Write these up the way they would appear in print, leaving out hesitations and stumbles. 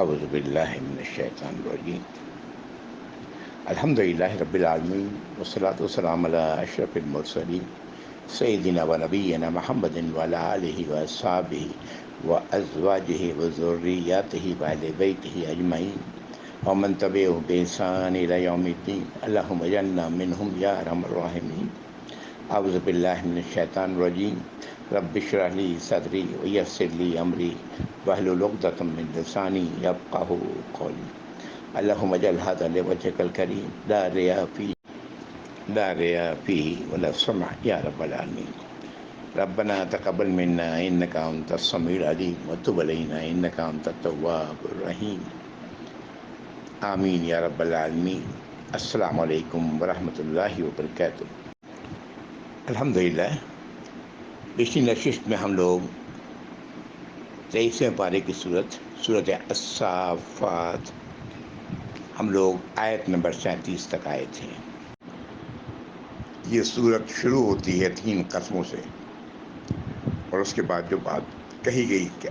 اعوذ باللہ من الشیطان الرجیم الحمدللہ رب العالمین والصلاۃ والسلام علی اشرف المرسلین سیدنا و نبینا محمد وعلی آلہ واصحابہ وازواجہ وذریاتہ واہل بیتہ اجمعین ومن تبعهم بإحسان إلی یوم الدین اللہم اجعلنا منہم یا ارحم الراحمین اعوذ باللہ من الشیطان الرجیم رب اشرح لی صدری ویسر لی امری واحلل عقدۃ من لسانی یفقہوا قولی اللہم اجعل ھذا لوجھک الکریم لا ریا فیہ ولا سمع یا رب العالمین ربنا تقبل منا انک انت السمیع العلیم وتب علینا انک انت التواب الرحیم آمین یا رب العالمین۔ السلام علیکم ورحمۃ اللہ وبرکاتہ۔ الحمدللہ پچھلی نشست میں ہم لوگ 23ویں پارے کی صورت الصافات ہم لوگ آیت نمبر 37 تک آئے تھے۔ یہ صورت شروع ہوتی ہے 3 قسموں سے، اور اس کے بعد جو بات کہی گئی کہ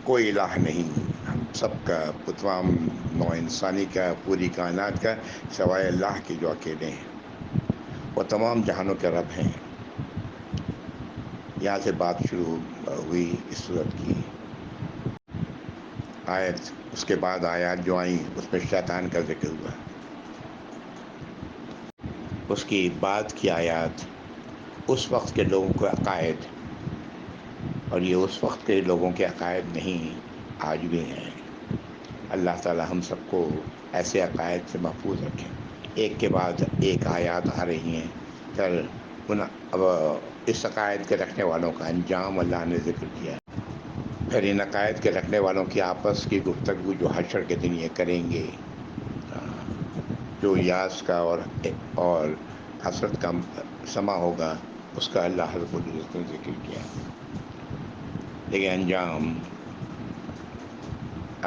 کوئی الہ نہیں ہم سب کا، تمام نوع انسانی کا، پوری کائنات کا، سوائے اللہ کے جو اکیلے ہیں، وہ تمام جہانوں کے رب ہیں۔ یہاں سے بات شروع ہوئی اس صورت کی آیت۔ اس کے بعد آیات جو آئیں اس میں شیطان کا ذکر ہوا۔ اس کی بعد کی آیات اس وقت کے لوگوں کے عقائد، اور یہ اس وقت کے لوگوں کے عقائد نہیں، آج بھی ہیں۔ اللہ تعالی ہم سب کو ایسے عقائد سے محفوظ رکھیں۔ ایک کے بعد ایک آیات آ رہی ہیں، پھر اب اس عقائد کے رکھنے والوں کا انجام اللہ نے ذکر کیا ہے۔ پھر ان عقائد کے رکھنے والوں کی آپس کی گفتگو جو حشر کے دن یہ کریں گے، جو یاس کا اور حسرت کا سما ہوگا، اس کا اللہ رب العزت نے ذکر کیا، لیکن انجام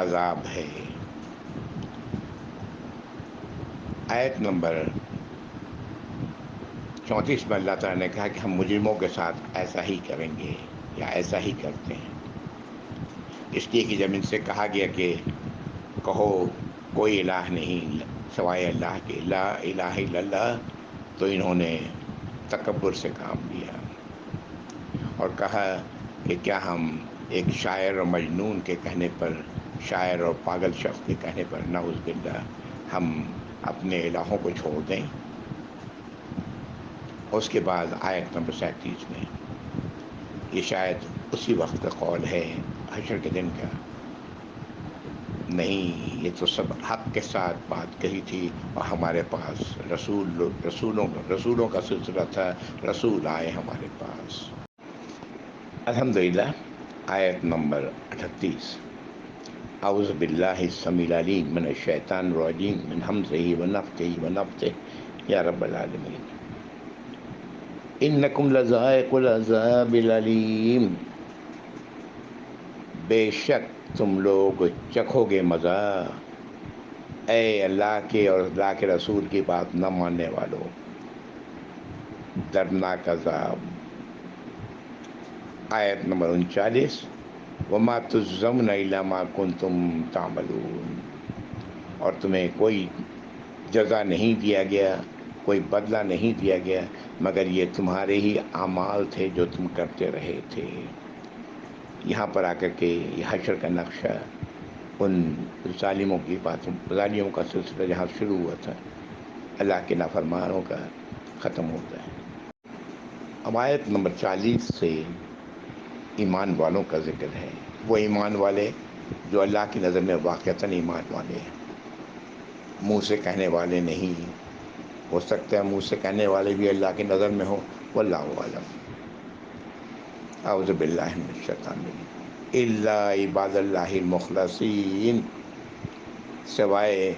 عذاب ہے۔ آیت نمبر 34 میں اللہ تعالیٰ نے کہا کہ ہم مجرموں کے ساتھ ایسا ہی کریں گے یا ایسا ہی کرتے ہیں، اس لیے کہ جب ان سے کہا گیا کہ کہو کوئی الہ نہیں سوائے اللہ کے، لا الہ الا اللہ، تو انہوں نے تکبر سے کام لیا اور کہا کہ کیا ہم ایک شاعر اور مجنون کے کہنے پر، شاعر اور پاگل شخص کے کہنے پر، نعوذ باللہ، ہم اپنے الہوں کو چھوڑ دیں۔ اس کے بعد آیت نمبر 37 میں یہ شاید اسی وقت کا قول ہے حشر کے دن کا، نہیں یہ تو سب حق کے ساتھ بات کہی تھی، اور ہمارے پاس رسولوں کا سلسلہ تھا، رسول آئے ہمارے پاس۔ الحمدللہ آیت نمبر 38 اعوذ باللہ السمیع العلیم من الشیطان الرجیم من ہمزہ ونفخہ ونفثہ یا رب العالمین انکم لذائقوا العذاب العلیم، بے شک تم لوگ چکھو گے مزہ، اے اللہ کے اور اللہ کے رسول کی بات نہ ماننے والوں، دردناک عذاب۔ آیت نمبر 39 وما تجزون الا ما کنتم تعملون، اور تمہیں کوئی جزا نہیں دیا گیا، کوئی بدلہ نہیں دیا گیا مگر یہ تمہارے ہی اعمال تھے جو تم کرتے رہے تھے۔ یہاں پر آ کر کے یہ حشر کا نقشہ ان ظالموں کی باتوں، ظالموں کا سلسلہ جہاں شروع ہوا تھا، اللہ کے نافرمانوں کا ختم ہوتا ہے۔ اب آیت نمبر 40 سے ایمان والوں کا ذکر ہے، وہ ایمان والے جو اللہ کی نظر میں واقعتاً ایمان والے ہیں، منہ سے کہنے والے نہیں، ہو سکتا ہے منہ سے کہنے والے بھی اللہ کی نظر میں ہوں، واللہ اعلم۔ اعوذ باللہ من الشیطان الرجیم الا عباد اللہ المخلصین، سوائے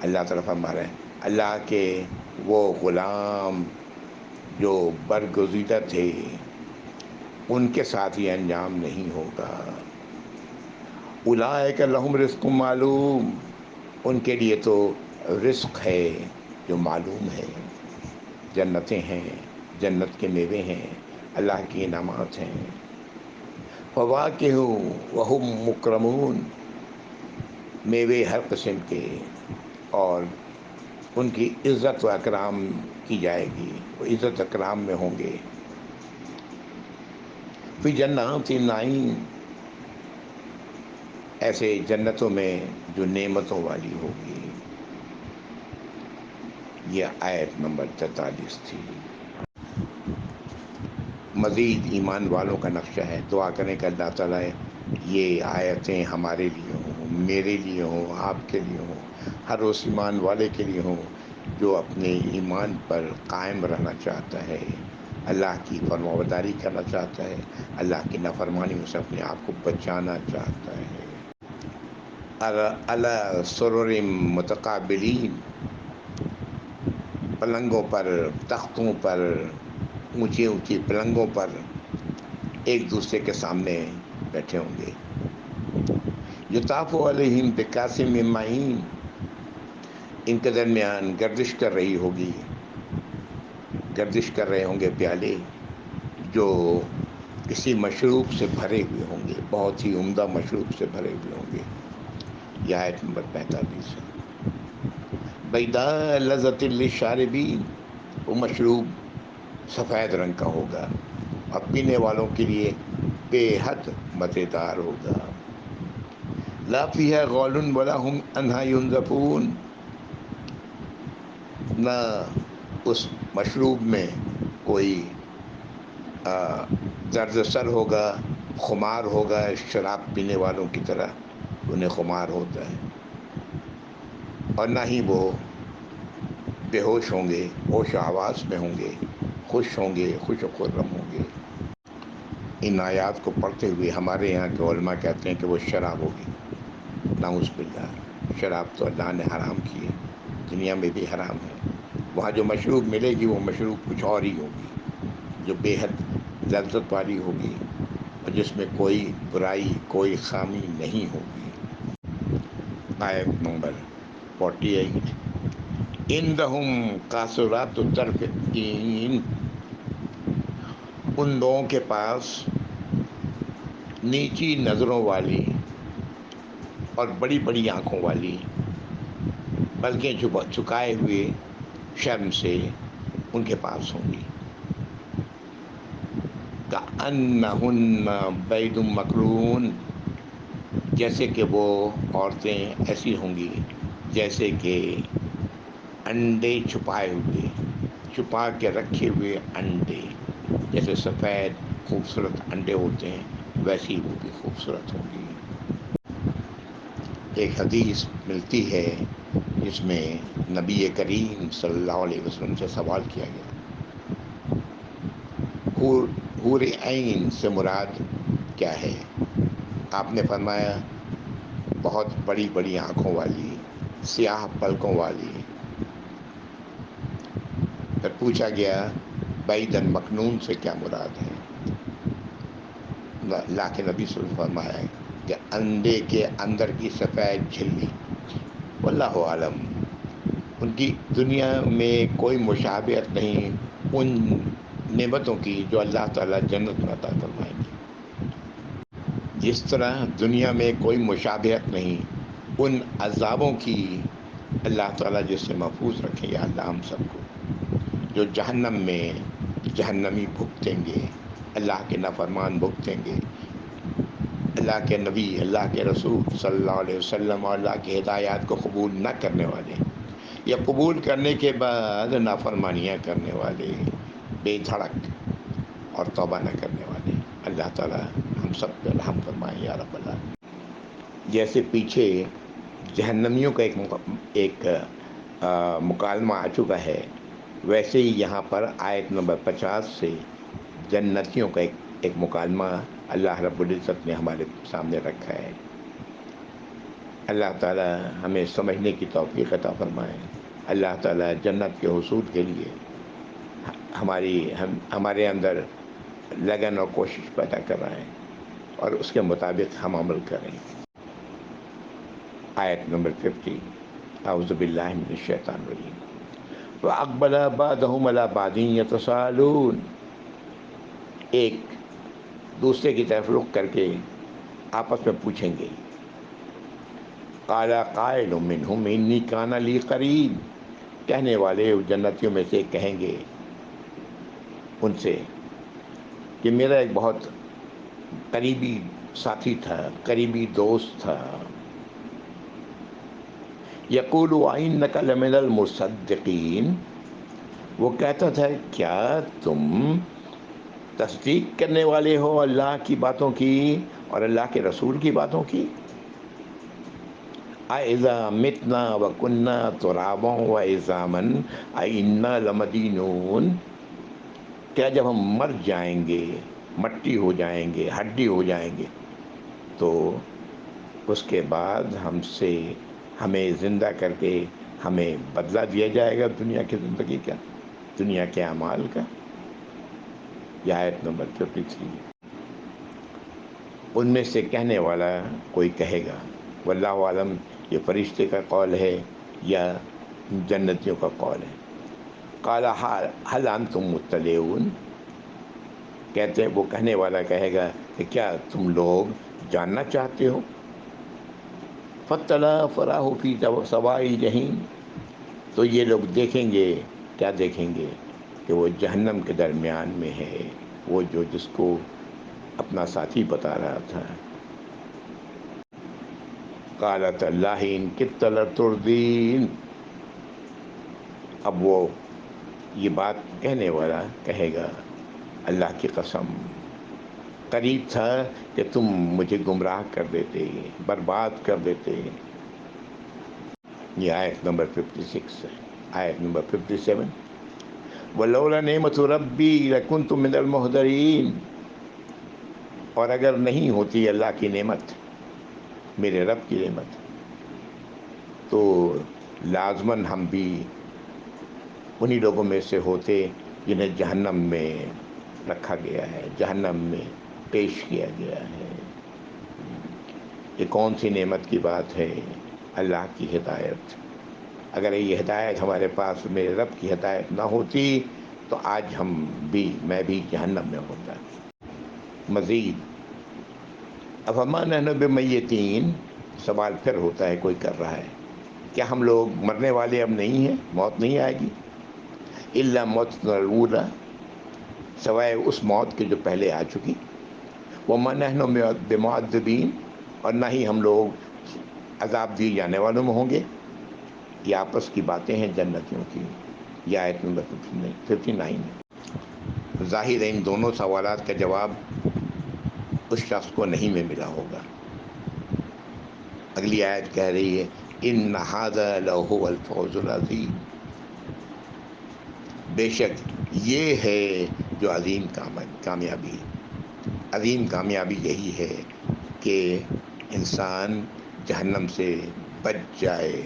اللہ تعالیٰ فرما رہے ہیں اللہ کے وہ غلام جو برگزیدہ تھے، ان کے ساتھ یہ انجام نہیں ہوگا۔ اولئک لہم رزق معلوم، ان کے لیے تو رزق ہے جو معلوم ہے، جنتیں ہیں، جنت کے میوے ہیں، اللہ کی انعامات ہیں۔ فواکہ وہم مکرمون، میوے ہر قسم کے، اور ان کی عزت و اکرام کی جائے گی، وہ عزت اکرام میں ہوں گے. فی جنات النعیم، ایسے جنتوں میں جو نعمتوں والی ہوگی. یہ آیت نمبر 43 تھی. مزید ایمان والوں کا نقشہ ہے. دعا کریں کہ اللہ تعالیٰ یہ آیتیں ہمارے لیے ہوں، میرے لیے ہوں، آپ کے لیے ہوں، ہر اس ایمان والے کے لیے ہوں جو اپنے ایمان پر قائم رہنا چاہتا ہے، اللہ کی فرمانبرداری کرنا چاہتا ہے، اللہ کی نافرمانیوں سے اپنے آپ کو بچانا چاہتا ہے. علی سرر متقابلین، پلنگوں پر، تختوں پر، اونچی اونچی پلنگوں پر ایک دوسرے کے سامنے بیٹھے ہوں گے. یطاف علیہم بکاس من معین، ان کے درمیان گردش کر رہی ہوگی، گردش کر رہے ہوں گے پیالے جو کسی مشروب سے بھرے ہوئے ہوں گے، بہت ہی عمدہ مشروب سے بھرے ہوئے ہوں گے. یہ آیت نمبر 45 ہے. بیضاء لذۃ للشاربین، وہ مشروب سفید رنگ کا ہوگا اور پینے والوں کے لیے بے حد مزیدار ہوگا. لا فیہا غول ولا هم عنہا ینزفون، نہ اس مشروب میں کوئی درد سر ہوگا، خمار ہوگا شراب پینے والوں کی طرح انہیں خمار ہوتا ہے، اور نہ ہی وہ بے ہوش ہوں گے، ہوش و حواس میں ہوں گے، خوش ہوں گے، خوش و خرم ہوں گے. ان آیات کو پڑھتے ہوئے ہمارے یہاں کے علماء کہتے ہیں کہ وہ شراب ہوگی. نعوذ باللہ، شراب تو اللہ نے حرام کی ہے، دنیا میں بھی حرام ہے. وہاں جو مشروب ملے گی وہ مشروب کچھ اور ہی ہوگی، جو بے حد لذت والی ہوگی اور جس میں کوئی برائی، کوئی خامی نہیں ہوگی. آیت نمبر 48. عندہم قاصرات الطرف عین، ان لوگوں کے پاس نیچی نظروں والی اور بڑی بڑی آنکھوں والی، بلکہ جھکائے ہوئے شرم سے ان کے پاس ہوں گی. کأنہن بید مکرون، جیسے کہ وہ عورتیں ایسی ہوں گی جیسے کہ انڈے چھپائے ہوئے، چھپا کے رکھے ہوئے انڈے. جیسے سفید خوبصورت انڈے ہوتے ہیں ویسی وہ بھی خوبصورت ہوں گی. ایک حدیث ملتی ہے جس میں نبی کریم صلی اللہ علیہ وسلم سے سوال کیا گیا، حور عین سے مراد کیا ہے؟ آپ نے فرمایا بہت بڑی بڑی آنکھوں والی، سیاہ پلکوں والی. پھر پوچھا گیا بیدن مکنون سے کیا مراد ہے؟ اللہ کے نبی صلی اللہ علیہ وسلم فرمایا کہ انڈے کے اندر کی سفید جھلی. واللہ عالم، ان کی دنیا میں کوئی مشابہت نہیں ان نعمتوں کی جو اللہ تعالیٰ جنت میں عطا فرمائیں گے. جس طرح دنیا میں کوئی مشابہت نہیں ان عذابوں کی اللہ تعالیٰ جس سے محفوظ رکھیں یا اللہ ہم سب کو، جو جہنم میں جہنمی بھگتیں گے، اللہ کے نافرمان بھگتیں گے. اللہ کے نبی، اللہ کے رسول صلی اللہ علیہ وسلم اور اللہ کی ہدایات کو قبول نہ کرنے والے، یا قبول کرنے کے بعد نافرمانیاں کرنے والے، بے دھڑک اور توبہ نہ کرنے والے. اللہ تعالیٰ ہم سب پہ رحم فرمائے یا رب العالمین. جیسے پیچھے جہنمیوں کا ایک مکالمہ آ چکا ہے، ویسے ہی یہاں پر آیت نمبر 50 سے جنتیوں کا ایک مکالمہ اللہ رب العزت نے ہمارے سامنے رکھا ہے. اللہ تعالیٰ ہمیں سمجھنے کی توفیق عطا فرمائے. اللہ تعالیٰ جنت کے حصول کے لیے ہمارے اندر لگن اور کوشش پیدا کرائیں اور اس کے مطابق ہم عمل کریں. آیت نمبر 50. اعوذ باللہ من الشیطان الرجیم. وَأَقْبَلَ بَعْضُهُمْ عَلَىٰ بَعْضٍ يَتَسَاءَلُونَ، ایک دوسرے کی طرف رخ کر کے آپس میں پوچھیں گے. قال قائل منہم انی کان لی قرین، کہنے والے جنتیوں میں سے کہیں گے ان سے کہ میرا ایک بہت قریبی ساتھی تھا، قریبی دوست تھا، یقول انک لمن المصدقین، وہ کہتا تھا کیا تم تصدیق کرنے والے ہو اللہ کی باتوں کی اور اللہ کے رسول کی باتوں کی؟ اَإِذَا مِتْنَا وَكُنَّا تُرَابًا وَعِظَامًا أَإِنَّا لَمَدِينُونَ، کیا جب ہم مر جائیں گے، مٹی ہو جائیں گے، ہڈی ہو جائیں گے، تو اس کے بعد ہمیں زندہ کر کے ہمیں بدلہ دیا جائے گا دنیا کی زندگی کا، دنیا کے اعمال کا؟ یہ آیت نمبر 53۔ ان میں سے کہنے والا کوئی کہے گا، واللہ عالم یہ فرشتے کا قول ہے یا جنتیوں کا قول ہے، قال هل انتم مطلعون، کہتے ہیں وہ کہنے والا کہے گا کہ کیا تم لوگ جاننا چاہتے ہو؟ فاطلع فرآہ فی سواء الجحیم، تو یہ لوگ دیکھیں گے، کیا دیکھیں گے؟ کہ وہ جہنم کے درمیان میں ہے، وہ جس کو اپنا ساتھی بتا رہا تھا۔ قال تاللہ ان کدت لتردین، اب وہ یہ بات کہنے والا کہے گا اللہ کی قسم، قریب تھا کہ تم مجھے گمراہ کر دیتے، برباد کر دیتے۔ یہ آیت نمبر 56 ہے۔ آیت نمبر 57، ولولا نعمت ربی لکنت من المحضرین، اور اگر نہیں ہوتی اللہ کی نعمت، میرے رب کی نعمت، تو لازماً ہم بھی انہی لوگوں میں سے ہوتے جنہیں جہنم میں رکھا گیا ہے، جہنم میں پیش کیا گیا ہے۔ یہ کون سی نعمت کی بات ہے؟ اللہ کی ہدایت۔ اگر یہ ہدایت ہمارے پاس، میرے رب کی ہدایت نہ ہوتی تو آج میں بھی جہنم میں ہوتا۔ مزید، افما نحن بمیتین، سوال پھر ہوتا ہے، کوئی کر رہا ہے، کیا ہم لوگ مرنے والے اب نہیں ہیں؟ موت نہیں آئے گی؟ الا موتنا الاولی، سوائے اس موت کے جو پہلے آ چکی، وما نحن بمعذبین، اور نہ ہی ہم لوگ عذاب دیے جانے والوں میں ہوں گے۔ یہ آپس کی باتیں ہیں جنتیوں کی۔ یہ آیت نمبر 59۔ ظاہر ہے ان دونوں سوالات کا جواب اس شخص کو نہیں میں ملا ہوگا۔ اگلی آیت کہہ رہی ہے ان ھذا لہو الفوز العظیم، بے شک یہ ہے جو عظیم کامیابی، عظیم کامیابی یہی ہے کہ انسان جہنم سے بچ جائے،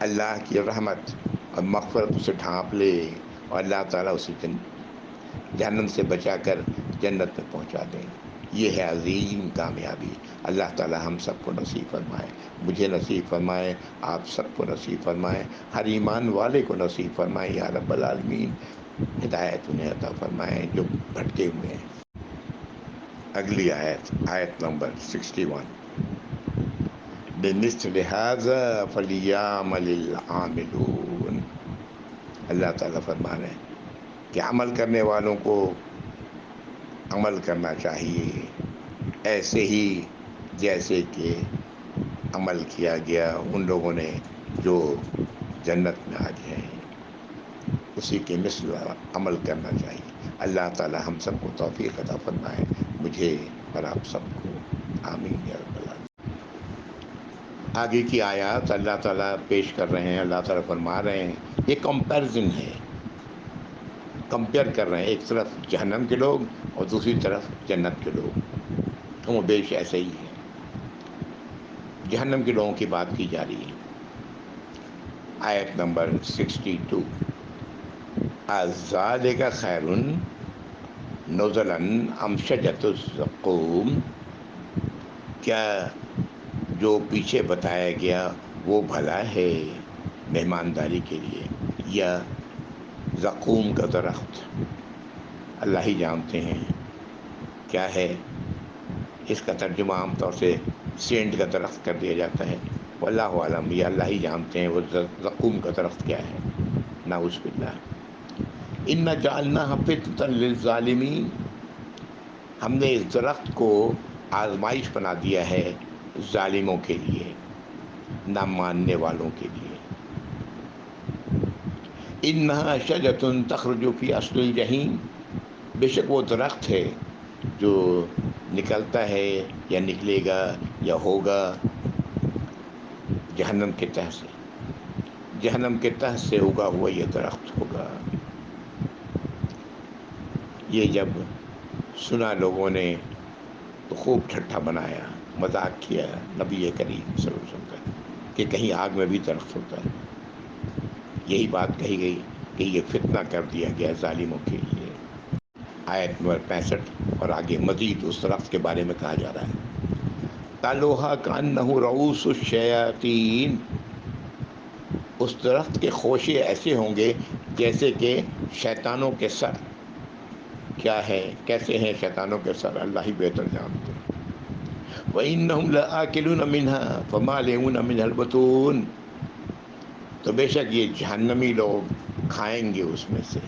اللہ کی رحمت اور مغفرت اسے ڈھانپ لے، اور اللہ تعالیٰ اسے جہنم سے بچا کر جنت میں پہنچا دیں۔ یہ ہے عظیم کامیابی۔ اللہ تعالیٰ ہم سب کو نصیب فرمائے، مجھے نصیب فرمائے، آپ سب کو نصیب فرمائے، ہر ایمان والے کو نصیب فرمائے یا رب العالمین۔ ہدایت انہیں عطا فرمائے جو بھٹکے ہوئے ہیں۔ اگلی آیت، آیت نمبر 61، بمثل ھذا فلیعمل العاملون، اللہ تعالیٰ فرما رہے ہیں کہ عمل کرنے والوں کو عمل کرنا چاہیے ایسے ہی جیسے کہ عمل کیا گیا ان لوگوں نے جو جنت میں آج ہیں، اسی کے مثل عمل کرنا چاہیے۔ اللہ تعالی ہم سب کو توفیق عطا فرمائے، مجھے اور آپ سب کو، آمین یا رب العالمین۔ آگے کی آیات اللہ تعالیٰ پیش کر رہے ہیں، اللہ تعالیٰ فرما رہے ہیں، یہ کمپیرزن ہے، کمپیئر کر رہے ہیں، ایک طرف جہنم کے لوگ اور دوسری طرف جنت کے لوگ، کم و بیش ایسے ہی ہے۔ جہنم کے لوگوں کی بات کی جا رہی ہے۔ آیت نمبر 62، اذالک خیر نزلا ام شجرۃ الزقوم، کیا جو پیچھے بتایا گیا وہ بھلا ہے مہمانداری کے لیے، یا زقوم کا درخت؟ اللہ ہی جانتے ہیں کیا ہے۔ اس کا ترجمہ عام طور سے سینڈ کا درخت کر دیا جاتا ہے، واللہ عالم، یہ اللہ ہی جانتے ہیں وہ زقوم کا درخت کیا ہے، نعوذ باللہ۔ ان جعلناها فتنة للظالمین، ہم نے اس درخت کو آزمائش بنا دیا ہے ظالموں کے لیے، نہ ماننے والوں کے لیے۔ انہا شجرۃ تخرج فی اصل الجحیم، بے شک وہ درخت ہے جو نکلتا ہے یا نکلے گا یا ہوگا جہنم کے تہ سے، جہنم کے تہ سے اگا ہوا یہ درخت ہوگا۔ یہ جب سنا لوگوں نے تو خوب ٹھٹھا بنایا، مذاق کیا نبی کریم صلی اللہ علیہ وسلم کا کہ کہیں آگ میں بھی درخت ہوتا ہے۔ یہی بات کہی گئی کہ یہ فتنہ کر دیا گیا ظالموں کے لیے۔ آیت نمبر 65 اور آگے مزید اس درخت کے بارے میں کہا جا رہا ہے، طلعها كأنه رؤوس الشیاطین، اس درخت کے خوشے ایسے ہوں گے جیسے کہ شیطانوں کے سر۔ کیا ہے، کیسے ہیں شیطانوں کے سر، اللہ ہی بہتر جانتے ہیں۔ وَإِنَّهُمْ لَآكِلُونَ مِنْهَا فَمَالِئُونَ مِنْهَا الْبُطُونَ، تو بے شک یہ جہنمی لوگ کھائیں گے اس میں سے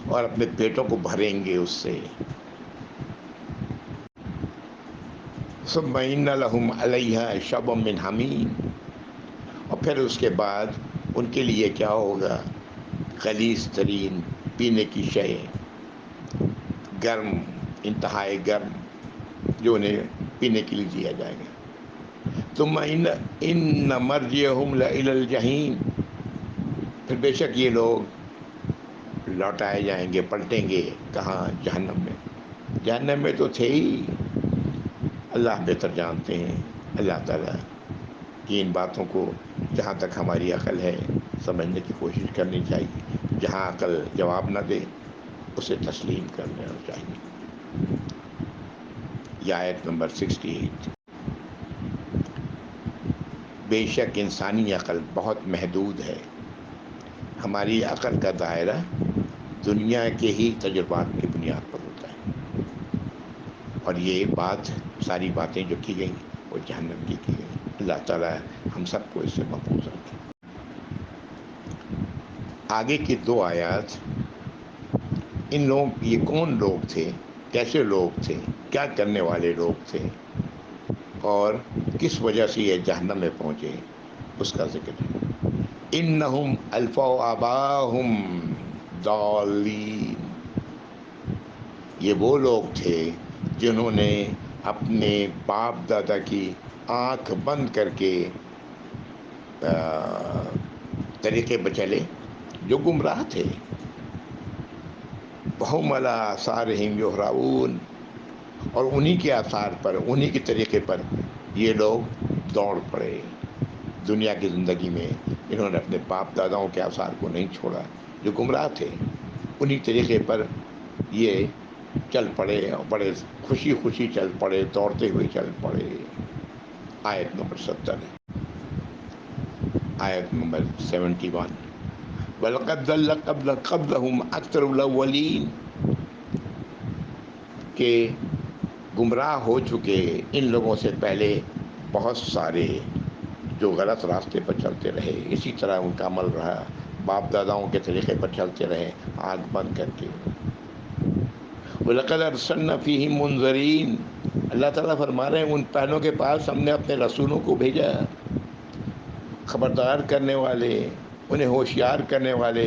اور اپنے پیٹوں کو بھریں گے اس سے۔ ثُمَّ إِنَّ لَهُمْ عَلَيْهَا شَوْبًا مِّنْ حَمِيمٍ، اور پھر اس کے بعد ان کے لیے کیا ہوگا، غلیظ ترین پینے کی شے، گرم، انتہائی گرم، جو انہیں پینے کے لیے دیا جائے گا۔ ثم ان مرجعهم لإلی الجحیم، پھر بے شک یہ لوگ لوٹائے جائیں گے، پلٹیں گے کہاں، جہنم میں۔ جہنم میں تو تھے ہی، اللہ بہتر جانتے ہیں۔ اللہ تعالیٰ کی ان باتوں کو جہاں تک ہماری عقل ہے سمجھنے کی کوشش کرنی چاہیے، جہاں عقل جواب نہ دے اسے تسلیم کر لینا چاہیے۔ یہ آیت نمبر 68۔ بے شک انسانی عقل بہت محدود ہے، ہماری عقل کا دائرہ دنیا کے ہی تجربات کی بنیاد پر ہوتا ہے، اور یہ بات، ساری باتیں جو کی گئیں وہ جہنم کی گئیں۔ اللہ تعالیٰ ہم سب کو اس سے محفوظ رکھے۔ آگے کی 2 آیات، ان لوگ، یہ کون لوگ تھے، کیسے لوگ تھے، کیا کرنے والے لوگ تھے، اور کس وجہ سے یہ جہنم میں پہنچے، اس کا ذکر ہے۔ انہم الفوا آباہم ضالین، یہ وہ لوگ تھے جنہوں نے اپنے باپ دادا کی آنکھ بند کر کے طریقے پہ چلے، جو گمراہ تھے۔ وَهُمْ عَلَىٰ آثَارِهِمْ يُهْرَعُونَ، اور انہی کے آثار پر، انہی کے طریقے پر یہ لوگ دوڑ پڑے۔ دنیا کی زندگی میں انہوں نے اپنے باپ داداؤں کے آثار کو نہیں چھوڑا، جو گمراہ تھے انہی طریقے پر یہ چل پڑے، اور بڑے خوشی خوشی چل پڑے، دوڑتے ہوئے چل پڑے۔ آیت نمبر 70، آیت نمبر 71، وَلَقَدْ ضَلَّ قَبْلَهُمْ أَكْثَرُ الْأَوَّلِينَ، کہ گمراہ ہو چکے ان لوگوں سے پہلے بہت سارے جو غلط راستے پر چلتے رہے، اسی طرح ان کا عمل رہا، باپ داداؤں کے طریقے پر چلتے رہے آنکھ بند کر کے۔ وَلَقَدْ أَرْسَلْنَا فِيهِمْ مُنذَرِينَ، اللہ تعالیٰ فرما رہے ہیں ان پہلوں کے پاس ہم نے اپنے رسولوں کو بھیجا، خبردار کرنے والے، انہیں ہوشیار کرنے والے،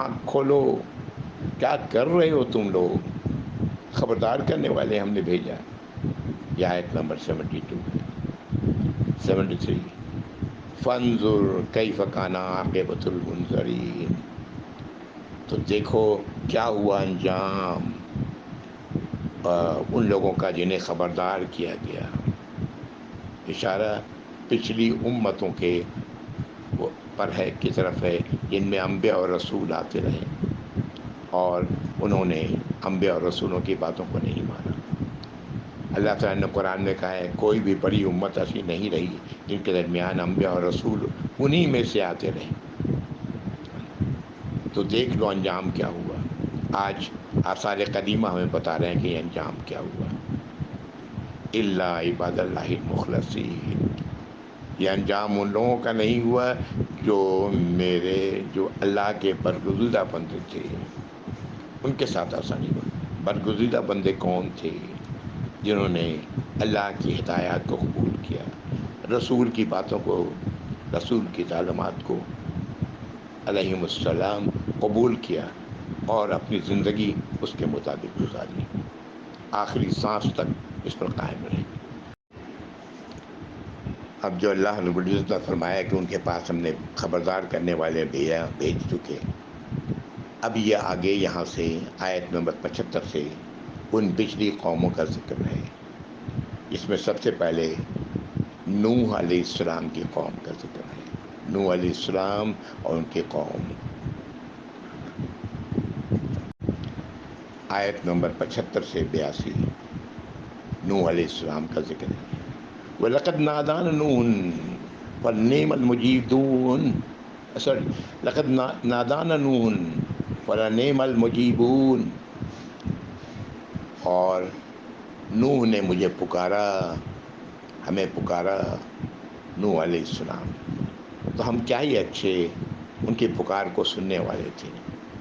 آنکھ کھولو، کیا کر رہے ہو تم لوگ، خبردار کرنے والے ہم نے بھیجا۔ یہ آیت نمبر 72 73، فانظر کیف کان عاقبۃ المنذرین، تو دیکھو کیا ہوا انجام ان لوگوں کا جنہیں خبردار کیا گیا۔ اشارہ پچھلی امتوں کے پر ہے، کی طرف ہے، جن میں انبیاء اور رسول آتے رہے اور انہوں نے انبیاء اور رسولوں کی باتوں کو نہیں مانا۔ اللہ تعالیٰ نے قرآن میں کہا ہے کوئی بھی بڑی امت ایسی نہیں رہی جن کے درمیان انبیاء اور رسول انہی میں سے آتے رہے۔ تو دیکھ لو انجام کیا ہوا۔ آج آثار قدیمہ ہمیں بتا رہے ہیں کہ یہ انجام کیا ہوا۔ الا عباد اللہ المخلصین، یہ انجام ان لوگوں کا نہیں ہوا جو جو اللہ کے برگزیدہ بندے تھے، ان کے ساتھ ایسا نہیں ہوا۔ برگزیدہ بندے کون تھے؟ جنہوں نے اللہ کی ہدایات کو قبول کیا، رسول کی باتوں کو، رسول کی تعلیمات کو علیہم السلام قبول کیا اور اپنی زندگی اس کے مطابق گزاری، آخری سانس تک اس پر قائم رہے۔ اب جو اللہ رب العزت نے فرمایا کہ ان کے پاس ہم نے خبردار کرنے والے بھیج چکے، اب یہ آگے یہاں سے آیت نمبر 75 سے ان پچھلی قوموں کا ذکر ہے۔ اس میں سب سے پہلے نوح علیہ السلام کی قوم کا ذکر ہے۔ نوح علیہ السلام اور ان کی قوم، آیت نمبر 75 سے 82 نوح علیہ السلام کا ذکر ہے۔ وَلَقَدْ نَادَانَ نُوحٌ فَلَنِعْمَ الْمُجِيبُونَ، لَقَدْ نَادَانَ نُوحٌ فَلَنِعْمَ الْمُجِيبُونَ، اور نوح نے مجھے پکارا، ہمیں پکارا، نوح علیہ السلام، تو ہم کیا ہی اچھے ان کی پکار کو سننے والے تھے۔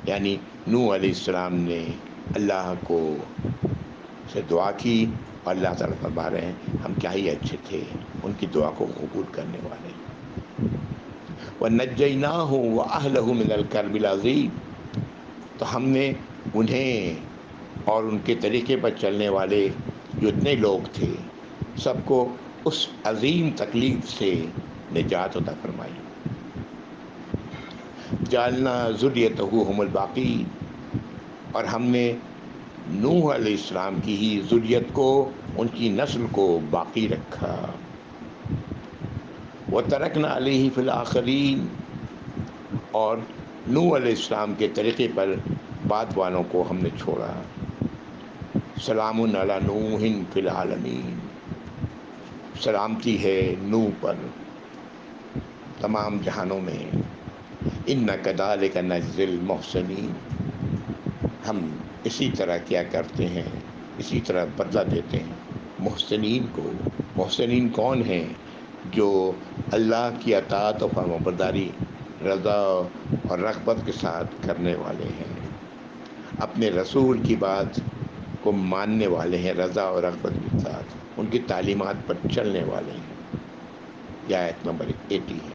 یعنی نوح علیہ السلام نے اللہ کو سے دعا کی، اور اللہ تعالیٰ فرما رہے ہیں ہم کیا ہی اچھے تھے ان کی دعا کو قبول کرنے والے۔ وَنَجَّيْنَاهُ وَأَهْلَهُ مِنَ الْكَرْبِ الْعَظِيمِ، تو ہم نے انہیں اور ان کے طریقے پر چلنے والے جو اتنے لوگ تھے سب کو اس عظیم تکلیف سے نجات عطا فرمائی۔ جعلنا ذریتہ هم الباقین، اور ہم نے نوح علیہ السلام کی ہی ذریت کو، ان کی نسل کو باقی رکھا۔ وَتَرَكْنَا عَلَيْهِ فِي الْآخِرِينَ، اور نوح علیہ السلام کے طریقے پر بعد والوں کو ہم نے چھوڑا۔ سلام علی نوح فی العالمین، سلامتی ہے نوح پر تمام جہانوں میں۔ اِنَّا كَذَلِكَ نَجْزِي الْمُحْسِنِينَ، ہم اسی طرح کیا کرتے ہیں، اسی طرح بدلہ دیتے ہیں محسنین کو۔ محسنین کون ہیں؟ جو اللہ کی اطاعت و فرمانبرداری رضا اور رغبت کے ساتھ کرنے والے ہیں، اپنے رسول کی بات کو ماننے والے ہیں رضا اور رغبت کے ساتھ، ان کی تعلیمات پر چلنے والے ہیں۔ یہ آیت نمبر 80 ہے۔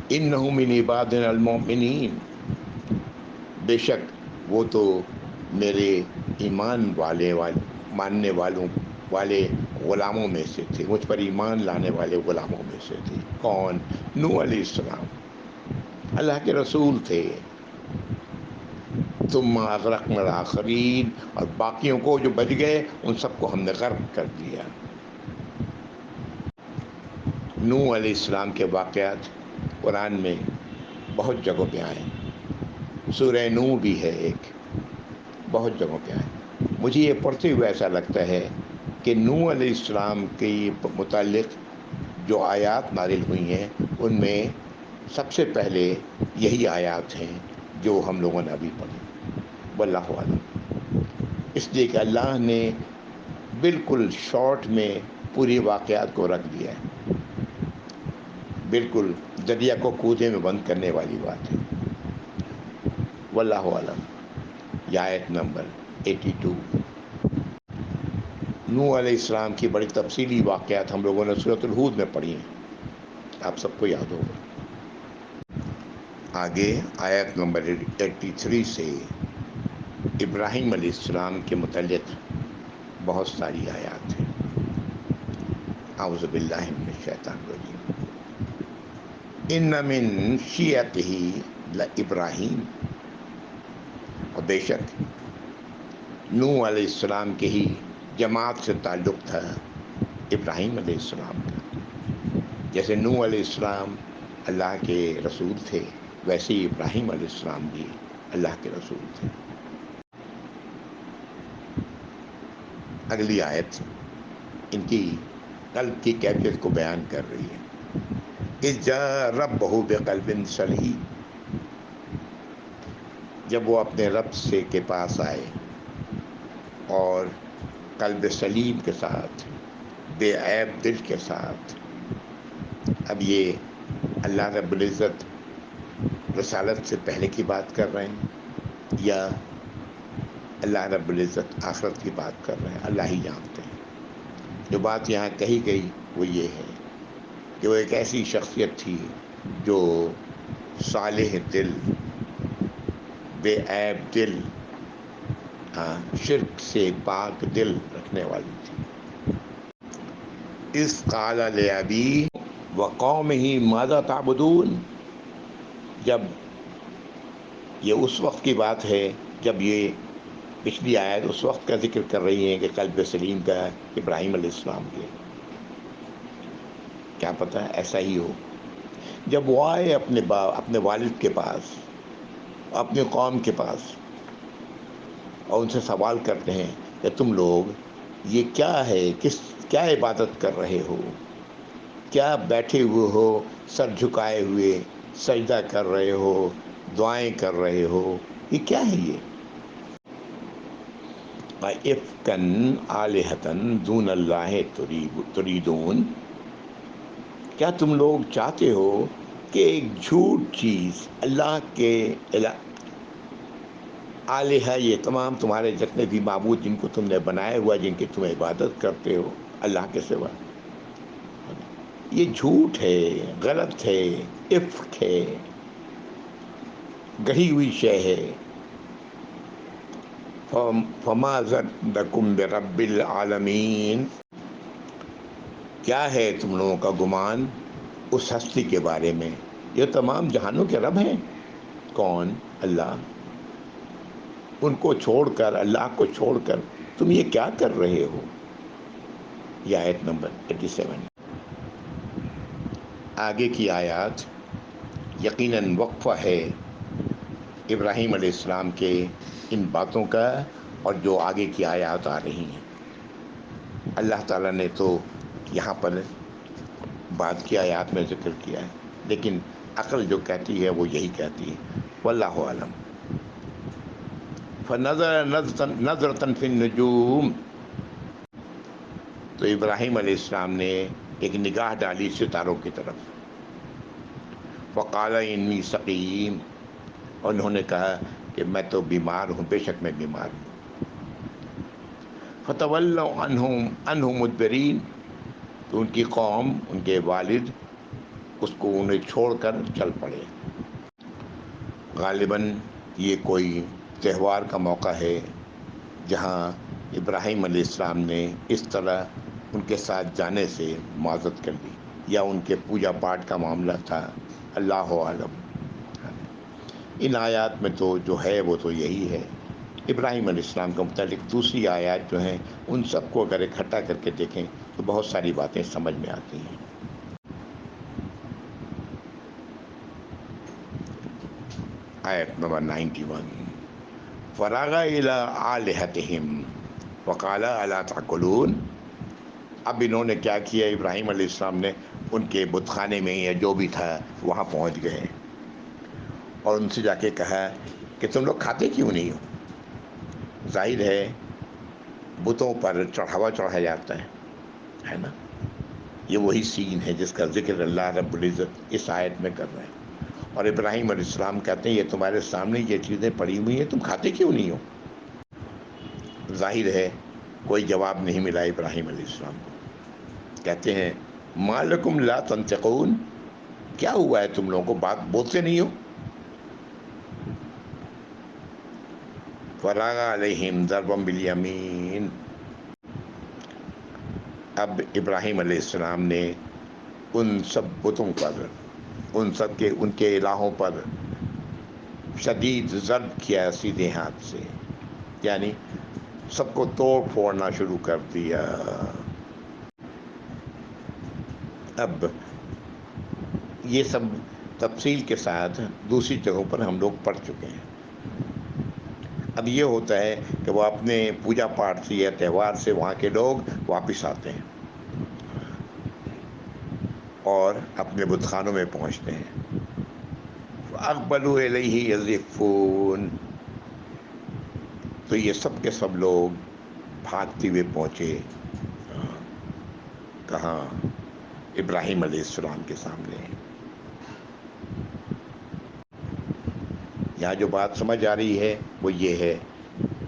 اِنَّهُ مِنْ عِبَادِنَا الْمُؤْمِنِينَ، بے شک وہ تو میرے ایمان ماننے والے غلاموں میں سے تھے، مجھ پر ایمان لانے والے غلاموں میں سے تھے۔ کون؟ نوح علیہ السلام، اللہ کے رسول تھے۔ ثم اغرقنا الآخرین، اور باقیوں کو جو بچ گئے ان سب کو ہم نے غرق کر دیا۔ نوح علیہ السلام کے واقعات قرآن میں بہت جگہوں پہ آئے، سورہ نوح بھی ہے ایک، بہت جگہوں پہ آئے۔ مجھے یہ پڑھتے ہوئے ایسا لگتا ہے کہ نوح علیہ السلام کے متعلق جو آیات نازل ہوئی ہیں ان میں سب سے پہلے یہی آیات ہیں جو ہم لوگوں نے ابھی پڑھی، واللہ اعلم۔ اس لیے کہ اللہ نے بالکل شارٹ میں پوری واقعات کو رکھ دیا ہے، بالکل دریا کو کودے میں بند کرنے والی بات ہے۔ واللہ اعلم۔ یہ آیت نمبر 82۔ نوح علیہ السلام کی بڑی تفصیلی واقعات ہم لوگوں نے سورۃ الہود میں پڑھی ہیں، آپ سب کو یاد ہوگا۔ آگے آیت نمبر 83 سے ابراہیم علیہ السلام کے متعلق بہت ساری آیات ہیں۔ اعوذ باللہ من الشیطان الرجیم۔ ان من شیعتہ لابراہیم، اور بے شک نوح علیہ السلام کے ہی جماعت سے تعلق تھا ابراہیم علیہ السلام کا۔ جیسے نوح علیہ السلام اللہ کے رسول تھے، ویسے ہی ابراہیم علیہ السلام بھی اللہ کے رسول تھے۔ اگلی آیت ان کی قلب کی کیفیت کو بیان کر رہی ہے۔ اذ جاء ربہ بقلب سلیم، جب وہ اپنے رب سے کے پاس آئے اور قلب سلیم کے ساتھ، بے عیب دل کے ساتھ۔ اب یہ اللہ رب العزت رسالت سے پہلے کی بات کر رہے ہیں یا اللہ رب العزت آخرت کی بات کر رہے ہیں، اللہ ہی جانتے ہیں۔ جو بات یہاں کہی گئی وہ یہ ہے کہ وہ ایک ایسی شخصیت تھی جو صالح دل، بے عیب دل، شرک سے پاک دل رکھنے والی تھی۔ اذ قال لأبیہ وقومہ ماذا تعبدون، جب یہ اس وقت کی بات ہے جب یہ پچھلی آیت اس وقت کا ذکر کر رہی ہے کہ قلب سلیم کا ابراہیم علیہ السلام کے، کیا پتہ ایسا ہی ہو، جب وہ آئے اپنے والد کے پاس، اپنے قوم کے پاس، اور ان سے سوال کرتے ہیں کہ تم لوگ یہ کیا ہے، کیا عبادت کر رہے ہو، کیا بیٹھے ہوئے ہو سر جھکائے ہوئے سجدہ کر رہے ہو، دعائیں کر رہے ہو، یہ کیا ہے یہ؟ اِفْکًا آلِہَةً دُونَ اللہِ تُرِیدُونَ، کیا تم لوگ چاہتے ہو کہ ایک جھوٹ چیز اللہ کے آلہہ، یہ تمام تمہارے جتنے بھی معبود جن کو تم نے بنایا ہوا، جن کی تم عبادت کرتے ہو اللہ کے سوا، یہ جھوٹ ہے، غلط ہے، افک ہے، گڑھی ہوئی شے ہے۔ فما ظنکم برب العالمین، کیا ہے تم لوگوں کا گمان اس ہستی کے بارے میں یہ تمام جہانوں کے رب ہیں؟ کون؟ اللہ۔ ان کو چھوڑ کر، اللہ کو چھوڑ کر تم یہ کیا کر رہے ہو؟ یہ آیت نمبر 87۔ آگے کی آیات یقیناً وقفہ ہے ابراہیم علیہ السلام کے ان باتوں کا اور جو آگے کی آیات آ رہی ہیں۔ اللہ تعالیٰ نے تو یہاں پر بعد کی آیات میں ذکر کیا ہے، لیکن عقل جو کہتی ہے وہ یہی کہتی ہے، واللہ اعلم۔ فنظر نظرة فی النجوم، تو ابراہیم علیہ السلام نے ایک نگاہ ڈالی ستاروں کی طرف، وقال انی سقیم، اور انہوں نے کہا کہ میں تو بیمار ہوں، بے شک میں بیمار ہوں۔ فتولوا عنہ مدبرین، تو ان کی قوم، ان کے والد اس کو انہیں چھوڑ کر چل پڑے۔ غالباً یہ کوئی تہوار کا موقع ہے جہاں ابراہیم علیہ السلام نے اس طرح ان کے ساتھ جانے سے معذرت کر لی، یا ان کے پوجا پاٹ کا معاملہ تھا، اللہ عالم۔ ان آیات میں تو جو ہے وہ تو یہی ہے۔ ابراہیم علیہ السلام کے متعلق دوسری آیات جو ہیں ان سب کو اگر اکٹھا کر کے دیکھیں تو بہت ساری باتیں سمجھ میں آتی ہیں۔ آیت نمبر 91، فراغ الی آلہتہم وقال الا تعقلون، اب انہوں نے کیا کیا، ابراہیم علیہ السلام نے ان کے بت خانے میں یا جو بھی تھا وہاں پہنچ گئے اور ان سے جا کے کہا کہ تم لوگ کھاتے کیوں نہیں ہو؟ ظاہر ہے بتوں پر چڑھاوا چڑھایا جاتا ہے نا، یہ وہی سین ہے جس کا ذکر اللہ رب العزت اس آیت میں کر رہے ہیں۔ اور ابراہیم علیہ السلام کہتے ہیں یہ تمہارے سامنے یہ چیزیں پڑی ہوئی ہیں، تم کھاتے کیوں نہیں ہو؟ ظاہر ہے کوئی جواب نہیں ملا ابراہیم علیہ السلام کو۔ کہتے ہیں ما لکم لا تنطقون، کیا ہوا ہے تم لوگوں کو بات بولتے نہیں ہو؟ فراغ علیہم ضربا بالیمین، اب ابراہیم علیہ السلام نے ان سب بتوں پر، ان کے الہوں پر شدید ضرب کیا سیدھے ہاتھ سے، یعنی سب کو توڑ پھوڑنا شروع کر دیا۔ اب یہ سب تفصیل کے ساتھ دوسری جگہوں پر ہم لوگ پڑھ چکے ہیں۔ اب یہ ہوتا ہے کہ وہ اپنے پوجا پاٹ سے یا تہوار سے وہاں کے لوگ واپس آتے ہیں اور اپنے بت خانوں میں پہنچتے ہیں۔ فَأَقْبَلُوا إِلَيْهِ يَزِفُّونَ، تو یہ سب کے سب لوگ بھاگتے ہوئے پہنچے کہاں؟ ابراہیم علیہ السلام کے سامنے. یہاں جو بات سمجھ آ رہی ہے وہ یہ ہے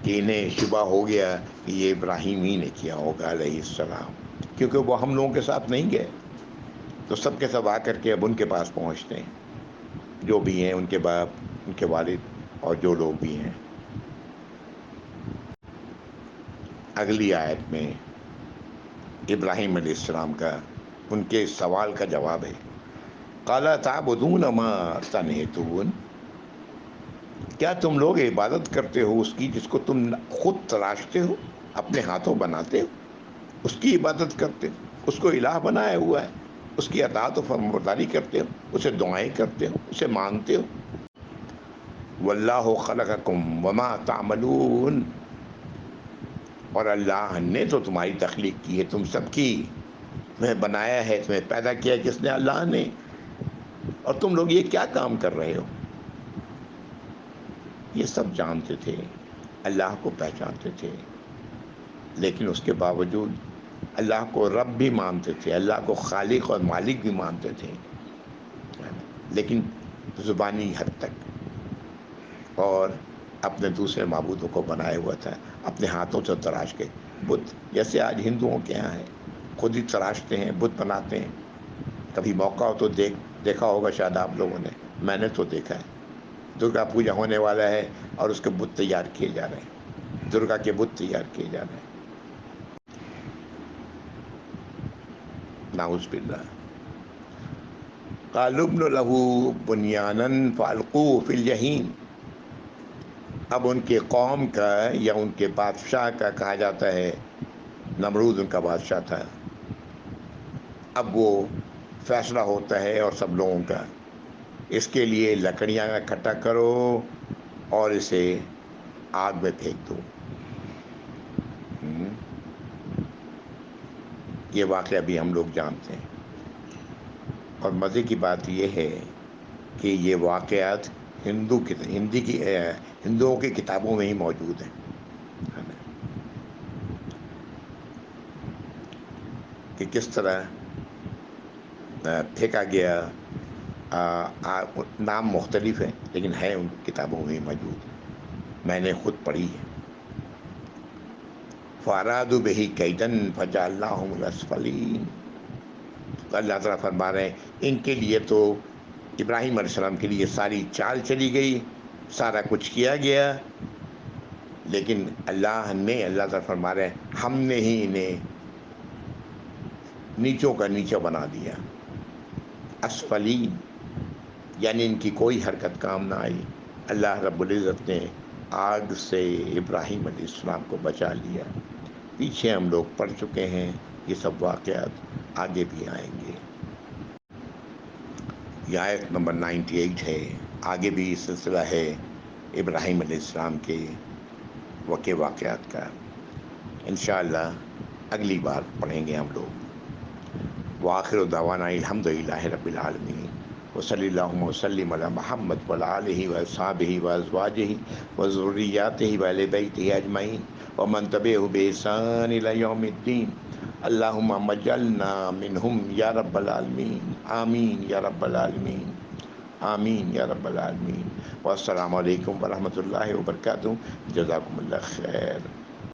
کہ انہیں شبہ ہو گیا کہ یہ ابراہیم ہی نے کیا ہوگا علیہ السلام، کیونکہ وہ ہم لوگوں کے ساتھ نہیں گئے، تو سب کے سب آ کر کے اب ان کے پاس پہنچتے ہیں، جو بھی ہیں، ان کے باپ، ان کے والد اور جو لوگ بھی ہیں. اگلی آیت میں ابراہیم علیہ السلام کا ان کے سوال کا جواب ہے. قَالَ تَعْبُدُونَ مَا تَنْحِتُونَ، کیا تم لوگ عبادت کرتے ہو اس کی جس کو تم خود تراشتے ہو، اپنے ہاتھوں بناتے ہو، اس کی عبادت کرتے ہو، اس کو الہ بنایا ہوا ہے، اس کی اطاعت و فرمانبرداری کرتے ہو، اسے دعائیں کرتے ہو، اسے مانتے ہو. وَاللَّهُ خَلَقَكُمْ وَمَا تَعْمَلُونَ، اور اللہ نے تو تمہاری تخلیق کی ہے، تم سب کی، تمہیں بنایا ہے، تمہیں پیدا کیا جس نے، اللہ نے، اور تم لوگ یہ کیا کام کر رہے ہو. یہ سب جانتے تھے، اللہ کو پہچانتے تھے، لیکن اس کے باوجود اللہ کو رب بھی مانتے تھے، اللہ کو خالق اور مالک بھی مانتے تھے، لیکن زبانی حد تک، اور اپنے دوسرے معبودوں کو بنائے ہوا تھا، اپنے ہاتھوں سے تراش کے بت، جیسے آج ہندوؤں کے یہاں ہے، خود ہی تراشتے ہیں، بت بناتے ہیں. کبھی موقع ہو تو دیکھا ہوگا شاید آپ لوگوں نے، میں نے تو دیکھا ہے. درگا پوجا ہونے والا ہے اور اس کے بت تیار کیے جا رہے ہیں، درگا کے بت تیار کیے جا رہے ہیں. نعوذ باللہ. قَالُوا ابْنُوا لَهُ بُنْيَانًا فَأَلْقُوهُ فِي الْجَحِيمِ، اب ان کے قوم کا یا ان کے بادشاہ کا کہا جاتا ہے، نمرود ان کا بادشاہ تھا، اب وہ فیصلہ ہوتا ہے اور سب لوگوں کا، اس کے لیے لکڑیاں اکٹھا کرو اور اسے آگ میں پھینک دو. یہ واقعہ بھی ہم لوگ جانتے ہیں، اور مزے کی بات یہ ہے کہ یہ واقعات ہندوؤں کی کتابوں میں ہی موجود ہیں، کہ کس طرح پھینکا گیا. نام مختلف ہیں لیکن ہے ان کتابوں میں موجود، میں نے خود پڑھی ہے. فَأَرَادُوا بِهِ كَيْدًا فَجَعَلْنَاهُمُ الْأَسْفَلِينَ، تو اللہ تعالیٰ فرما رہے ہیں ان کے لیے تو، ابراہیم علیہ السلام کے لیے ساری چال چلی گئی، سارا کچھ کیا گیا، لیکن اللہ تعالیٰ فرما رہے ہیں ہم نے ہی انہیں نیچوں کا نیچا بنا دیا. اسفلین یعنی ان کی کوئی حرکت کام نہ آئی. اللہ رب العزت نے آگ سے ابراہیم علیہ السلام کو بچا لیا. پیچھے ہم لوگ پڑھ چکے ہیں، یہ سب واقعات آگے بھی آئیں گے. یہ آیت نمبر 98 ہے. آگے بھی سلسلہ ہے ابراہیم علیہ السلام کے واقعات کا، انشاءاللہ اگلی بار پڑھیں گے ہم لوگ. وآخر دعوانا الحمد للہ رب العالمین، وصلی اللہم وسلم علی محمد وعلی آلہ واصحابہ وازواجہ وذریاتہ وآل بیتہ اجمعین ومن تبعہ بإحسان الی یوم الدین. اللہم اجعلنا منہم یا رب العالمین، آمین یا رب العالمین، آمین یا رب العالمین. والسلام علیکم ورحمۃ اللہ وبرکاتہ. جزاکم اللہ خیر.